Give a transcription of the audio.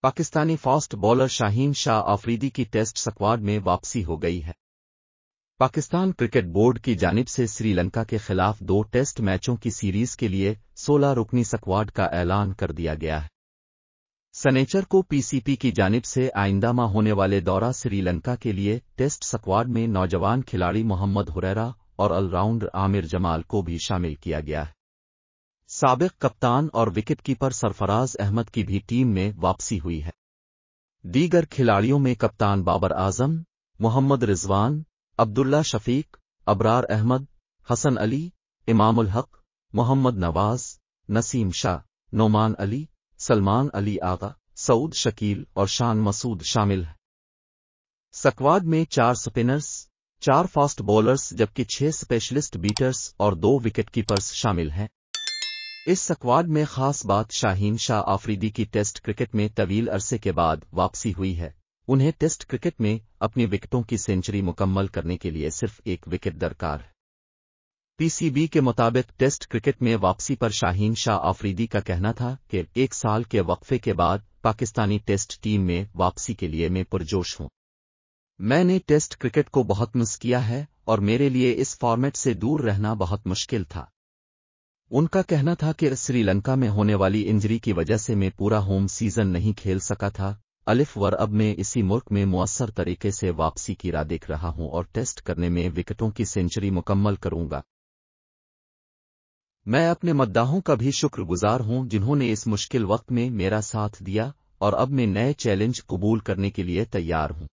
Pakistani fast bowler Shaheen Shah Afridi की test squad में वापसी हो गई है। पाकिस्तान क्रिकेट बोर्ड की जानिब से श्रीलंका के खिलाफ 2 टेस्ट मैचों की सीरीज के लिए 16 रुकनी स्क्वाड का ऐलान कर दिया गया है। सनेचर को पीसीपी की जानिब से आइंदा माह होने वाले दौरा श्रीलंका के लिए टेस्ट स्क्वाड में नौजवान खिलाड़ी मोहम्मद हुरैरा और ऑलराउंडर आमिर जमाल को भी शामिल किया गया है। साबिक कप्तान और विकेटकीपर सरफराज अहमद की भी टीम में वापसी हुई है। दीगर खिलाड़ियों में कप्तान बाबर आजम, मोहम्मद रिजवान, अब्दुल्ला शफीक, अबरार अहमद, हसन अली, इमामुल हक, मोहम्मद नवाज, नसीम शाह, नोमान अली, सलमान अली आगा, सऊद शकील और शान मसूद शामिल हैं। स्क्वाड में 4 स्पिनर्स, 4 फास्ट बॉलर्स जबकि 6 स्पेशलिस्ट बीटर्स और 2 विकेटकीपर्स शामिल हैं। इस स्क्वाड में खास बात शाहीन शाह आफरीदी की टेस्ट क्रिकेट में तवील अरसे के बाद वापसी हुई है। उन्हें टेस्ट क्रिकेट में अपनी विकेटों की सेंचुरी मुकम्मल करने के लिए सिर्फ 1 विकेट दरकार है। पीसीबी के मुताबिक टेस्ट क्रिकेट में वापसी पर शाहीन शाह आफरीदी का कहना था कि 1 साल के वक्फे के बाद पाकिस्तानी टेस्ट टीम में वापसी के लिए मैं पुरजोश हूं। मैंने टेस्ट क्रिकेट को बहुत मिस किया है और मेरे लिए इस फॉर्मेट से दूर रहना बहुत मुश्किल था। उनका कहना था कि श्रीलंका में होने वाली इंजरी की वजह से मैं पूरा होम सीजन नहीं खेल सका था। अलिफ वर अब मैं इसी मुल्क में मुअस्सर तरीके से वापसी की राह देख रहा हूं और टेस्ट करने में विकेटों की सेंचुरी मुकम्मल करूंगा। मैं अपने मद्दाहों का भी शुक्रगुजार हूं जिन्होंने इस मुश्किल वक्त में मेरा साथ दिया और अब मैं नए चैलेंज कबूल करने के लिए तैयार हूं।